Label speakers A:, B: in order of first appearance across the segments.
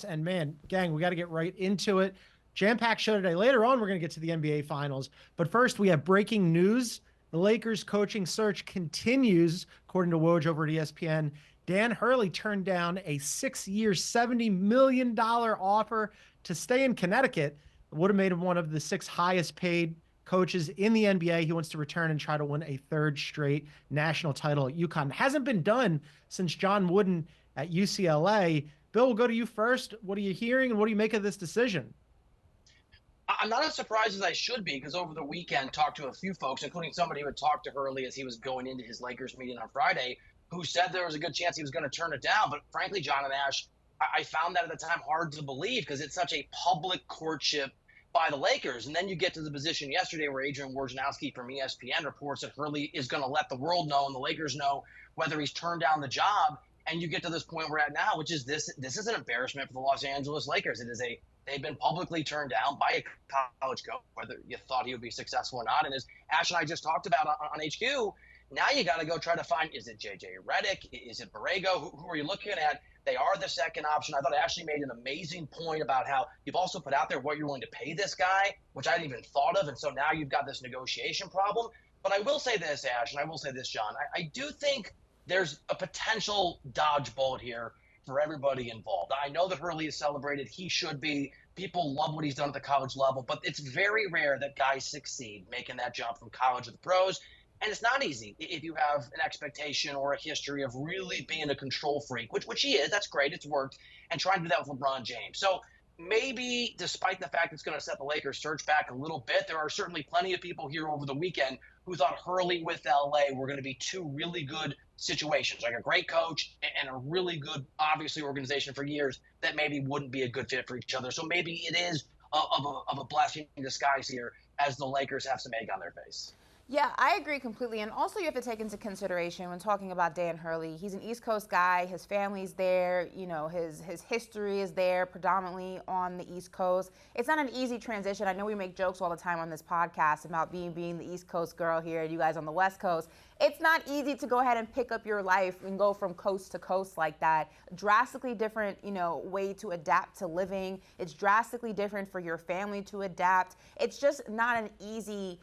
A: And man, gang, we got to get right into it. Jam-packed show today. Later on, we're going to get to the NBA Finals. But first, we have breaking news. The Lakers coaching search continues, according to Woj over at ESPN. Dan Hurley turned down a 6-year, $70 million offer to stay in Connecticut. It would have made him one of the 6 highest paid coaches in the NBA. He wants to return and try to win a 3rd straight national title at UConn. It hasn't been done since John Wooden at UCLA. Bill, we'll go to you first. What are you hearing, and what do you make of this decision?
B: I'm not as surprised as I should be, because over the weekend talked to a few folks, including somebody who had talked to Hurley as he was going into his Lakers meeting on Friday, who said there was a good chance he was going to turn it down. But frankly, John and Ash, I found that at the time hard to believe, because it's such a public courtship by the Lakers. And then you get to the position yesterday where Adrian Wojnarowski from ESPN reports that Hurley is going to let the world know and the Lakers know whether he's turned down the job. And you get to this point we're at now, which is this is an embarrassment for the Los Angeles Lakers. They've been publicly turned down by a college coach, whether you thought he would be successful or not. And as Ash and I just talked about on HQ, now you got to go try to find, is it JJ Redick? Is it Borrego? Who are you looking at? They are the second option. I thought Ashley made an amazing point about how you've also put out there what you're willing to pay this guy, which I hadn't even thought of. And so now you've got this negotiation problem. But I will say this, Ash, and I will say this, John. I do think there's a potential dodge bullet here for everybody involved. I know that Hurley is celebrated. He should be. People love what he's done at the college level, but it's very rare that guys succeed making that jump from college to the pros. And it's not easy if you have an expectation or a history of really being a control freak, which he is. That's great. It's worked. And trying to do that with LeBron James. So maybe despite the fact it's going to set the Lakers search back a little bit, there are certainly plenty of people here over the weekend who thought Hurley with LA were going to be 2 really good situations, like a great coach and a really good, obviously, organization for years that maybe wouldn't be a good fit for each other. So maybe it is of a blessing in disguise here as the Lakers have some egg on their face.
C: Yeah, I agree completely. And also you have to take into consideration when talking about Dan Hurley, he's an East Coast guy. His family's there. You know, his history is there predominantly on the East Coast. It's not an easy transition. I know we make jokes all the time on this podcast about being the East Coast girl here and you guys on the West Coast. It's not easy to go ahead and pick up your life and go from coast to coast like that. Drastically different, way to adapt to living. It's drastically different for your family to adapt. It's just not an easy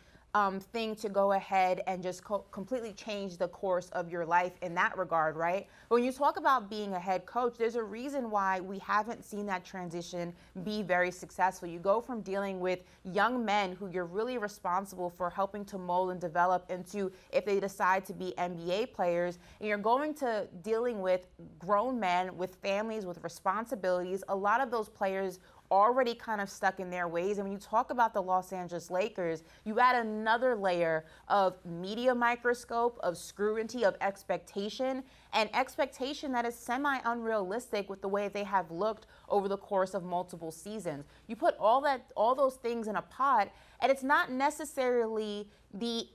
C: thing to go ahead and just completely change the course of your life in that regard, right? When you talk about being a head coach, there's a reason why we haven't seen that transition be very successful. You go from dealing with young men who you're really responsible for helping to mold and develop into, if they decide to be NBA players, and you're going to dealing with grown men with families, with responsibilities. A lot of those players already kind of stuck in their ways. And when you talk about the Los Angeles Lakers, you add another layer of media microscope, of scrutiny, of expectation, and expectation that is semi-unrealistic with the way they have looked over the course of multiple seasons. You put all those things in a pot, and it's not necessarily the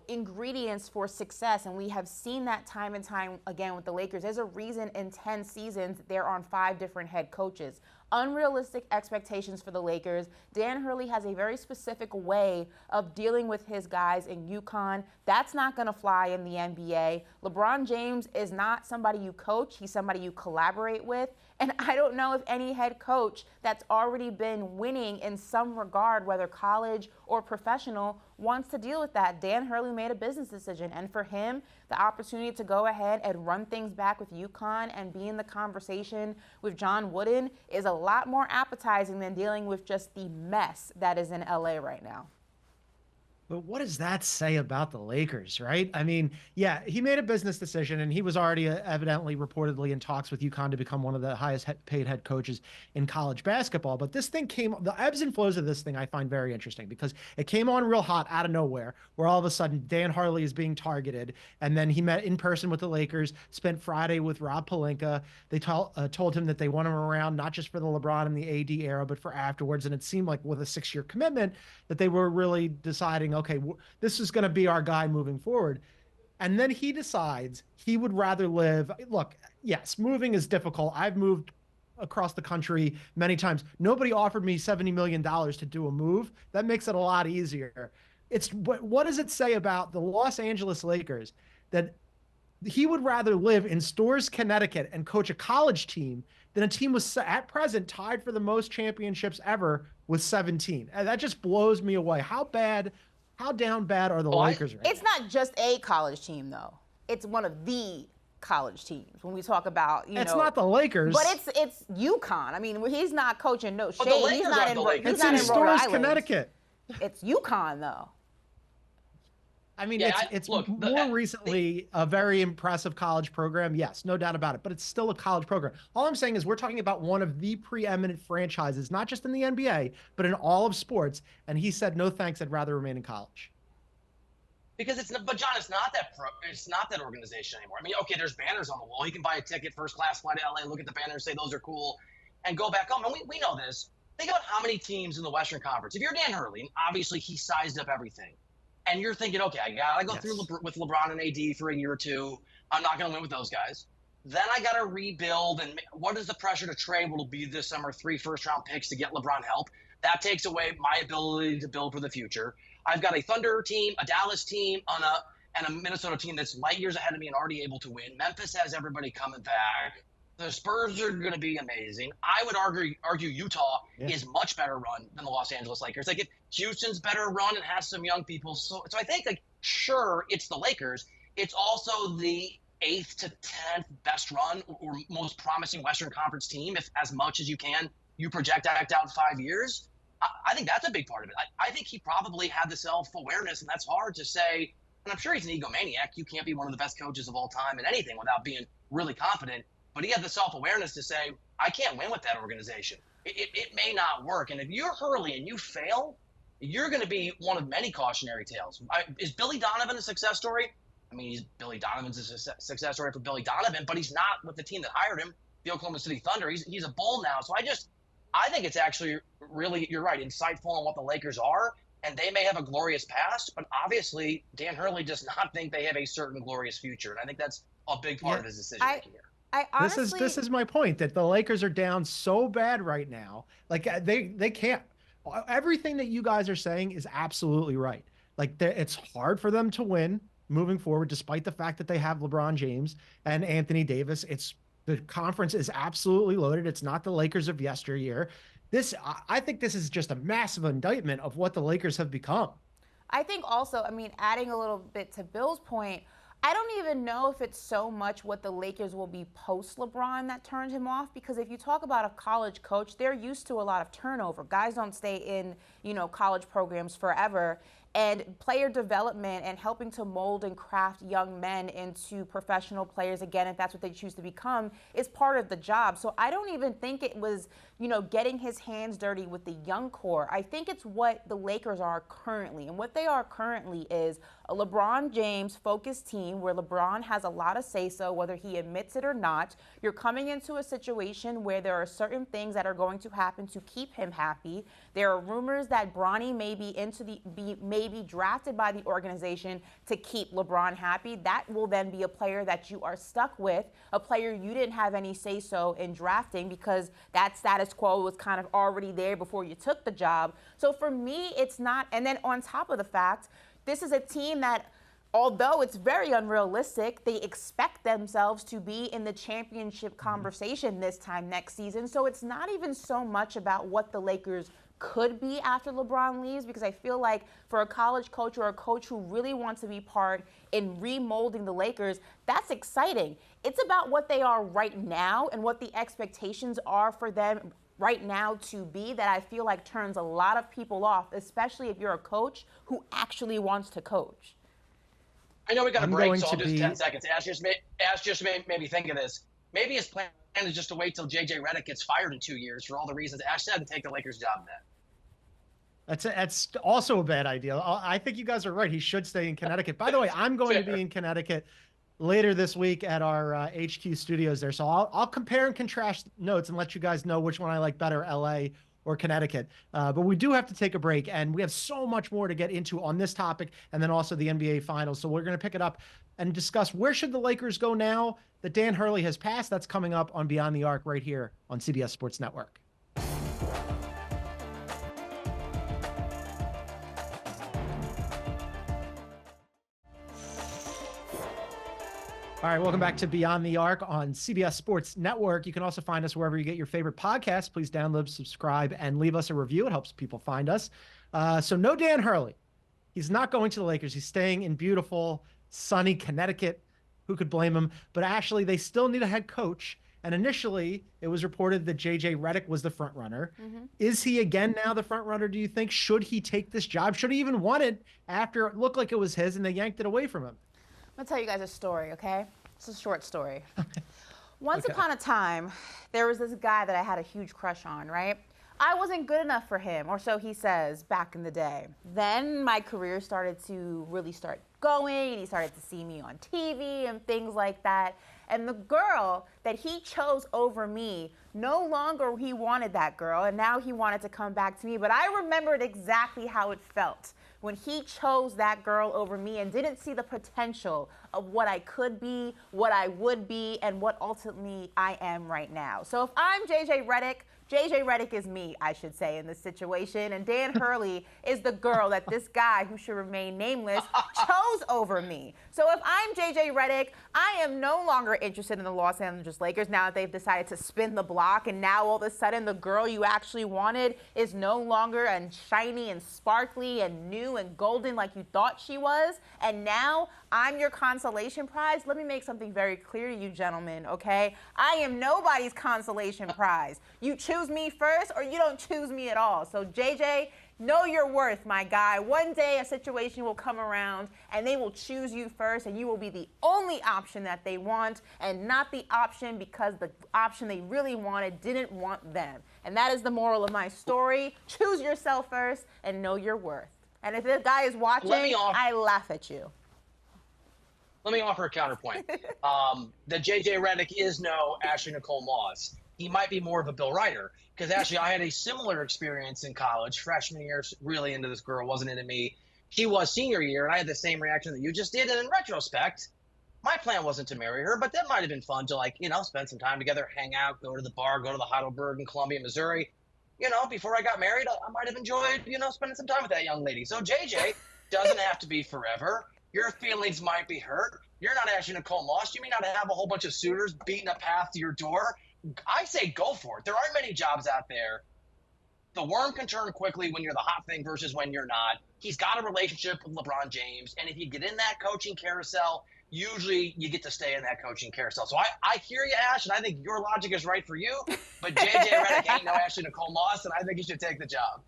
C: ingredients for success. And we have seen that time and time again with the Lakers. There's a reason in 10 seasons they're on 5 different head coaches. Unrealistic expectations for the Lakers. Dan Hurley has a very specific way of dealing with his guys in UConn. That's not going to fly in the NBA. LeBron James is not somebody you coach. He's somebody you collaborate with. And I don't know if any head coach that's already been winning in some regard, whether college or professional, wants to deal with that. Dan Hurley made a business decision, and for him, the opportunity to go ahead and run things back with UConn and be in the conversation with John Wooden is a lot more appetizing than dealing with just the mess that is in LA right now.
A: But what does that say about the Lakers, right? I mean, yeah, he made a business decision, and he was already evidently reportedly in talks with UConn to become one of the highest paid head coaches in college basketball. But this thing the ebbs and flows of this thing I find very interesting, because it came on real hot out of nowhere, where all of a sudden Dan Hurley is being targeted. And then he met in person with the Lakers, spent Friday with Rob Pelinka. They told him that they want him around, not just for the LeBron and the AD era, but for afterwards. And it seemed like with a 6-year commitment that they were really deciding, okay, this is going to be our guy moving forward. And then he decides he would rather live. Look, yes, moving is difficult. I've moved across the country many times. Nobody offered me $70 million to do a move. That makes it a lot easier. What does it say about the Los Angeles Lakers that he would rather live in Storrs, Connecticut and coach a college team than a team was at present tied for the most championships ever with 17. And that just blows me away. How down bad are the Lakers right
C: It's
A: now?
C: not just a college team, though. It's one of the college teams when we talk about,
A: it's not the Lakers.
C: But it's UConn. I mean, he's not coaching no shade.
B: He's
C: not in
A: it's in
C: Rhode Island.
A: Connecticut.
C: It's UConn, though.
A: I mean, it's more recently a very impressive college program. Yes, no doubt about it. But it's still a college program. All I'm saying is we're talking about one of the preeminent franchises, not just in the NBA, but in all of sports. And he said, no thanks, I'd rather remain in college.
B: Because but John, it's not that organization anymore. I mean, okay, there's banners on the wall. You can buy a ticket, first class flight to LA, look at the banners, say those are cool, and go back home. And we know this. Think about how many teams in the Western Conference. If you're Dan Hurley, and obviously he sized up everything, and you're thinking, okay, I gotta go through with LeBron and AD for a year or two. I'm not gonna win with those guys. Then I gotta rebuild, and what is the pressure to trade? Will be this summer 3 first-round picks to get LeBron help? That takes away my ability to build for the future. I've got a Thunder team, a Dallas team, and a Minnesota team that's light years ahead of me and already able to win. Memphis has everybody coming back. The Spurs are going to be amazing. I would argue Utah is much better run than the Los Angeles Lakers. Like, if Houston's better run and has some young people. So I think, like, sure, it's the Lakers. It's also the 8th to 10th best run or most promising Western Conference team, if as much as you can you project out 5 years. I think that's a big part of it. I think he probably had the self-awareness, and that's hard to say. And I'm sure he's an egomaniac. You can't be one of the best coaches of all time in anything without being really confident. But he had the self-awareness to say, I can't win with that organization. It may not work. And if you're Hurley and you fail, you're going to be one of many cautionary tales. Is Billy Donovan a success story? I mean, Billy Donovan's a success story for Billy Donovan, but he's not with the team that hired him, the Oklahoma City Thunder. He's a Bull now. So I think it's actually really, you're right, insightful on what the Lakers are. And they may have a glorious past, but obviously Dan Hurley does not think they have a certain glorious future. And I think that's a big part of his decision making here.
A: This is my point, that the Lakers are down so bad right now. Like, they can't. Everything that you guys are saying is absolutely right. Like, it's hard for them to win moving forward, despite the fact that they have LeBron James and Anthony Davis. The conference is absolutely loaded. It's not the Lakers of yesteryear. I think this is just a massive indictment of what the Lakers have become.
C: I think also, I mean, adding a little bit to Bill's point, I don't even know if it's so much what the Lakers will be post LeBron that turned him off, because if you talk about a college coach, they're used to a lot of turnover. Guys don't stay in, college programs forever. And player development and helping to mold and craft young men into professional players, again, if that's what they choose to become, is part of the job. So I don't even think it was, getting his hands dirty with the young core. I think it's what the Lakers are currently. And what they are currently is a LeBron James focused team where LeBron has a lot of say-so, whether he admits it or not. You're coming into a situation where there are certain things that are going to happen to keep him happy. There are rumors that Bronny may be drafted by the organization to keep LeBron happy. That will then be a player that you are stuck with, a player you didn't have any say-so in drafting because that status quo was kind of already there before you took the job. So for me, it's not. And then on top of the fact, this is a team that, although it's very unrealistic, they expect themselves to be in the championship conversation this time next season. So it's not even so much about what the Lakers could be after LeBron leaves, because I feel like for a college coach or a coach who really wants to be part in remolding the Lakers, that's exciting. It's about what they are right now and what the expectations are for them right now to be, that I feel like turns a lot of people off, especially if you're a coach who actually wants to coach.
B: I know we got a break, so I'll just 10 seconds. Ash just made me think of this. Maybe his plan is just to wait till J.J. Redick gets fired in 2 years for all the reasons Ash said, and take the Lakers' job then.
A: That's also a bad idea. I think you guys are right. He should stay in Connecticut. By the way, I'm going to be in Connecticut later this week at our HQ studios there. So I'll compare and contrast notes and let you guys know which one I like better, LA or Connecticut. But we do have to take a break, and we have so much more to get into on this topic and then also the NBA Finals. So we're going to pick it up and discuss where should the Lakers go now that Dan Hurley has passed. That's coming up on Beyond the Arc right here on CBS Sports Network. All All right, welcome back to Beyond the Arc on CBS Sports Network. You can also find us wherever you get your favorite podcasts. Please download, subscribe, and leave us a review. It helps people find us. So no Dan Hurley. He's not going to the Lakers. He's staying in beautiful, sunny Connecticut. Who could blame him? But actually, they still need a head coach. And initially, it was reported that J.J. Redick was the front runner. Mm-hmm. Is he again now the front runner, do you think? Should he take this job? Should he even want it after it looked like it was his and they yanked it away from him?
C: I'm going to tell you guys a story, okay? It's a short story. Once upon a time, there was this guy that I had a huge crush on, right? I wasn't good enough for him, or so he says, back in the day. Then my career started to really start going, and he started to see me on TV and things like that. And the girl that he chose over me, no longer he wanted that girl, and now he wanted to come back to me. But I remembered exactly how it felt when he chose that girl over me and didn't see the potential of what I could be, what I would be, and what ultimately I am right now. So if I'm JJ Redick is me, I should say, in this situation. And Dan Hurley is the girl that this guy, who should remain nameless, chose over me. So if I'm JJ Redick, I am no longer interested in the Los Angeles Lakers now that they've decided to spin the block. And now all of a sudden the girl you actually wanted is no longer and shiny and sparkly and new and golden like you thought she was. And now I'm your consolation prize. Let me make something very clear to you, gentlemen, okay? I am nobody's consolation prize. You choose me first or you don't choose me at all. So, JJ, know your worth, my guy. One day a situation will come around and they will choose you first and you will be the only option that they want and not the option because the option they really wanted didn't want them. And that is the moral of my story. Choose yourself first and know your worth. And if this guy is watching, I laugh at you.
B: Let me offer a counterpoint. That J.J. Redick is no Ashley Nicole Moss. He might be more of a Bill Ryder, because actually I had a similar experience in college. Freshman year, really into this girl, wasn't into me. She was senior year, and I had the same reaction that you just did. And in retrospect, my plan wasn't to marry her, but that might have been fun to, spend some time together, hang out, go to the bar, go to the Heidelberg in Columbia, Missouri. Before I got married, I might have enjoyed, spending some time with that young lady. So JJ doesn't have to be forever. Your feelings might be hurt. You're not Ashley Nicole Moss. You may not have a whole bunch of suitors beating a path to your door. I say go for it. There aren't many jobs out there. The worm can turn quickly when you're the hot thing versus when you're not. He's got a relationship with LeBron James, and if you get in that coaching carousel, usually you get to stay in that coaching carousel. So I hear you, Ash, and I think your logic is right for you, but JJ Redick ain't no Ashley Nicole Moss, and I think you should take the job.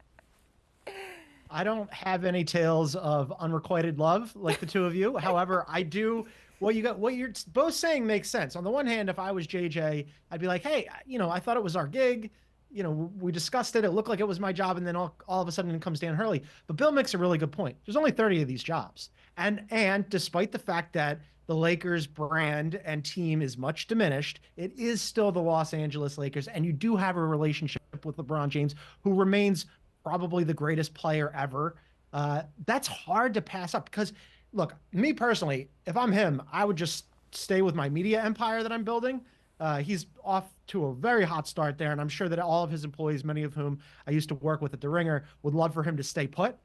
A: I don't have any tales of unrequited love like the two of you. However, I do. What you're both saying makes sense. On the one hand, if I was JJ, I'd be like, hey, I thought it was our gig. We discussed it. It looked like it was my job. And then all of a sudden in comes Dan Hurley. But Bill makes a really good point. There's only 30 of these jobs. And despite the fact that the Lakers brand and team is much diminished, it is still the Los Angeles Lakers. And you do have a relationship with LeBron James, who remains probably the greatest player ever. That's hard to pass up because, look, me personally, if I'm him, I would just stay with my media empire that I'm building. He's off to a very hot start there, and I'm sure that all of his employees, many of whom I used to work with at The Ringer, would love for him to stay put.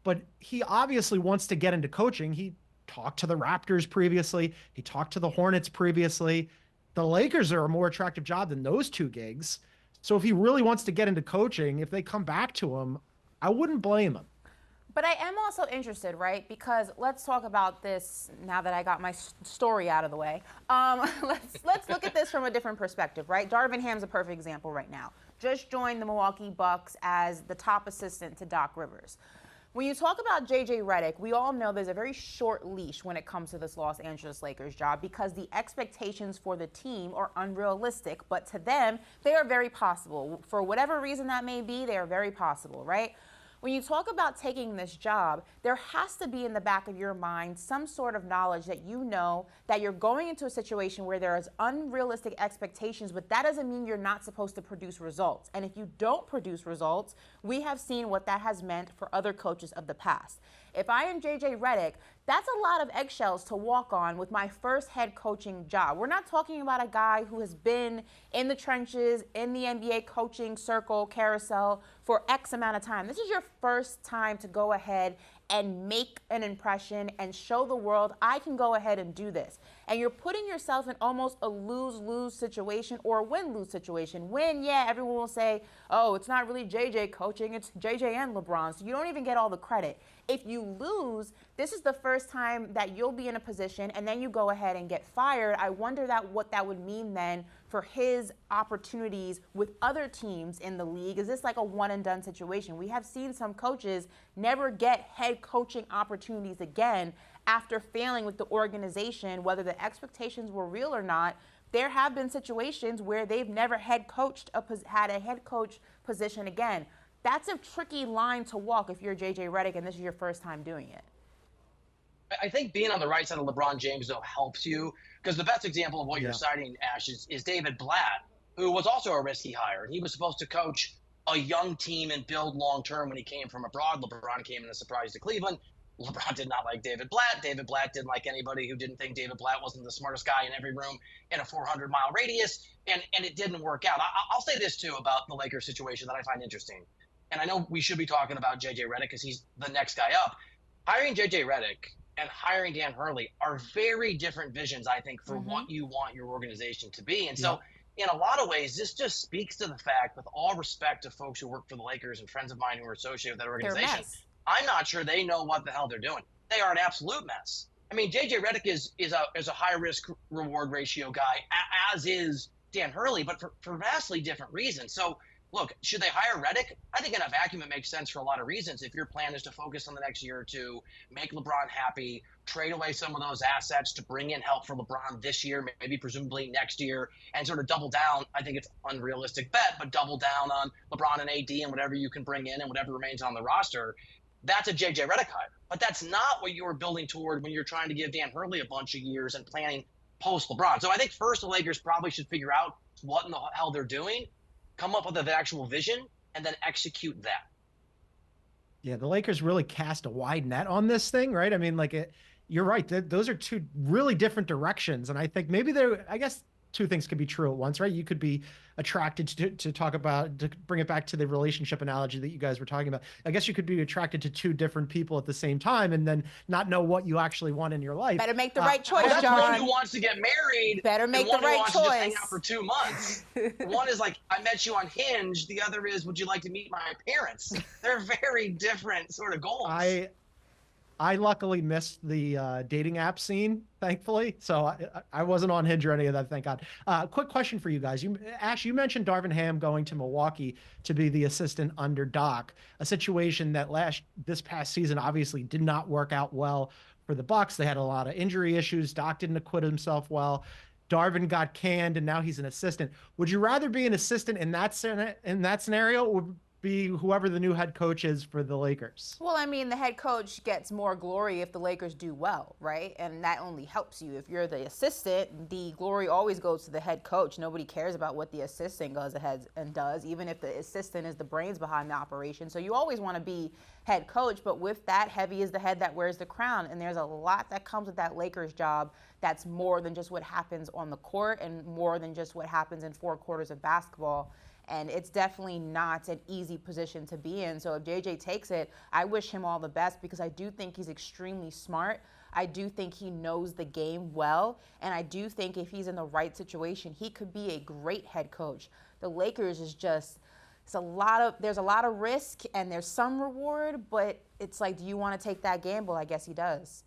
A: But he obviously wants to get into coaching. He talked to the Raptors previously. He talked to the Hornets previously. The Lakers are a more attractive job than those two gigs. So if he really wants to get into coaching, if they come back to him, I wouldn't blame him.
C: But I am also interested, right? Because let's talk about this now that I got my story out of the way. Let's look at this from a different perspective, right? Darvin Ham's a perfect example right now. Just joined the Milwaukee Bucks as the top assistant to Doc Rivers. When you talk about J.J. Redick, we all know there's a very short leash when it comes to this Los Angeles Lakers job because the expectations for the team are unrealistic, but to them, they are very possible. For whatever reason that may be, they are very possible, right? When you talk about taking this job, there has to be in the back of your mind some sort of knowledge that you know that you're going into a situation where there is unrealistic expectations, but that doesn't mean you're not supposed to produce results. And if you don't produce results, we have seen what that has meant for other coaches of the past. If I am J.J. Redick, that's a lot of eggshells to walk on with my first head coaching job. We're not talking about a guy who has been in the trenches, in the NBA coaching circle, carousel, for X amount of time. This is your first time to go ahead and make an impression and show the world I can go ahead and do this. And you're putting yourself in almost a lose-lose situation or a win-lose situation. Win, yeah, everyone will say, oh, it's not really JJ coaching, it's JJ and LeBron. So you don't even get all the credit. If you lose, this is the first time that you'll be in a position and then you go ahead and get fired. I wonder what that would mean then for his opportunities with other teams in the league. Is this like a one and done situation? We have seen some coaches never get head coaching opportunities again after failing with the organization, whether the expectations were real or not. There have been situations where they've never had a head coach position again. That's a tricky line to walk if you're JJ Redick and this is your first time doing it.
B: I think being on the right side of LeBron James, though, helps you because the best example of what you're citing, Ash, is David Blatt, who was also a risky hire. He was supposed to coach a young team and build long term when he came from abroad. LeBron came in a surprise to Cleveland. LeBron did not like David Blatt. David Blatt didn't like anybody who didn't think David Blatt wasn't the smartest guy in every room in a 400-mile radius, and it didn't work out. I'll say this, too, about the Lakers situation that I find interesting. And I know we should be talking about J.J. Redick because he's the next guy up. Hiring J.J. Redick and hiring Dan Hurley are very different visions, I think, for what you want your organization to be. And so in a lot of ways, this just speaks to the fact, with all respect to folks who work for the Lakers and friends of mine who are associated with that organization, I'm not sure they know what the hell they're doing. They are an absolute mess. I mean, J.J. Redick is a high-risk reward ratio guy, as is Dan Hurley, but for vastly different reasons. So, look, should they hire Redick? I think in a vacuum it makes sense for a lot of reasons. If your plan is to focus on the next year or two, make LeBron happy, trade away some of those assets to bring in help for LeBron this year, maybe presumably next year, and sort of double down. I think it's an unrealistic bet, but double down on LeBron and AD and whatever you can bring in and whatever remains on the roster. That's a J.J. Redick hire. But that's not what you were building toward when you're trying to give Dan Hurley a bunch of years and planning post-LeBron. So I think first the Lakers probably should figure out what in the hell they're doing, come up with an actual vision, and then execute that.
A: Yeah, the Lakers really cast a wide net on this thing, right? I mean, you're right. Those are two really different directions. And I think maybe I guess two things could be true at once, right? You could be attracted to bring it back to the relationship analogy that you guys were talking about. I guess you could be attracted to two different people at the same time and then not know what you actually want in your life.
C: Better make the right choice,
B: that's
C: John.
B: One who wants to get married.
C: Better make the right choice.
B: One who wants to just hang out for 2 months. One is like, I met you on Hinge. The other is, would you like to meet my parents? They're very different sort of goals.
A: I luckily missed the dating app scene, thankfully. So I wasn't on Hinge or any of that, thank God. Quick question for you guys. Ash, you mentioned Darvin Ham going to Milwaukee to be the assistant under Doc, a situation that this past season obviously did not work out well for the Bucks. They had a lot of injury issues. Doc didn't acquit himself well. Darvin got canned, and now he's an assistant. Would you rather be an assistant in that scenario, or be whoever the new head coach is for the Lakers?
C: Well, I mean, the head coach gets more glory if the Lakers do well, right? And that only helps you. If you're the assistant, the glory always goes to the head coach. Nobody cares about what the assistant goes ahead and does, even if the assistant is the brains behind the operation. So you always want to be head coach, but with that, heavy is the head that wears the crown. And there's a lot that comes with that Lakers job that's more than just what happens on the court and more than just what happens in 4 quarters of basketball. And it's definitely not an easy position to be in. So if JJ takes it, I wish him all the best because I do think he's extremely smart. I do think he knows the game well. And I do think if he's in the right situation, he could be a great head coach. The Lakers is just, there's a lot of risk and there's some reward, but it's like, do you want to take that gamble? I guess he does.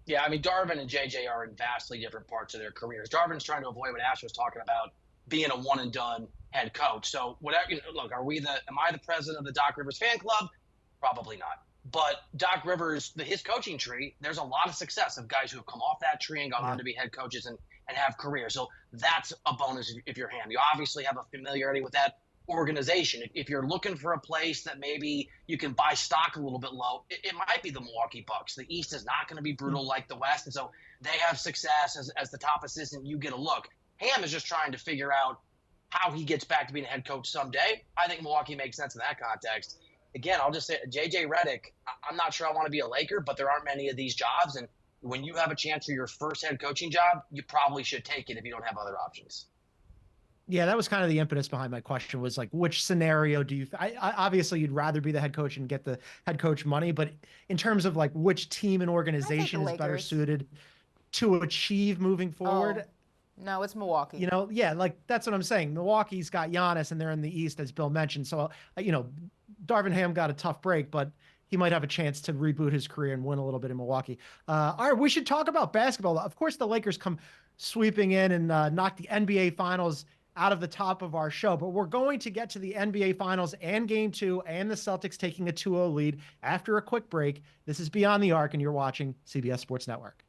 B: Yeah, I mean, Darvin and JJ are in vastly different parts of their careers. Darvin's trying to avoid what Ash was talking about, being a one and done head coach. So whatever, look, am I the president of the Doc Rivers fan club? Probably not. But Doc Rivers, his coaching tree, there's a lot of success of guys who have come off that tree and gone on to be head coaches and have careers. So that's a bonus if you're him. You obviously have a familiarity with that organization. If you're looking for a place that maybe you can buy stock a little bit low, it might be the Milwaukee Bucks. The East is not going to be brutal like the West. And so they have success as the top assistant. You get a look. Ham is just trying to figure out how he gets back to being a head coach someday. I think Milwaukee makes sense in that context. Again, I'll just say J.J. Redick, I'm not sure I want to be a Laker, but there aren't many of these jobs. And when you have a chance for your first head coaching job, you probably should take it if you don't have other options.
A: Yeah, that was kind of the impetus behind my question was like, which scenario do you, obviously you'd rather be the head coach and get the head coach money, but in terms of like which team and organization is better suited, to achieve moving
C: Oh,
A: forward.
C: no, it's Milwaukee.
A: Yeah, like that's what I'm saying. Milwaukee's got Giannis and they're in the East, as Bill mentioned. So, Darvin Ham got a tough break, but he might have a chance to reboot his career and win a little bit in Milwaukee. All right, we should talk about basketball. Of course, the Lakers come sweeping in and knock the NBA Finals out of the top of our show, but we're going to get to the NBA Finals and Game 2 and the Celtics taking a 2-0 lead after a quick break. This is Beyond the Arc, and you're watching CBS Sports Network.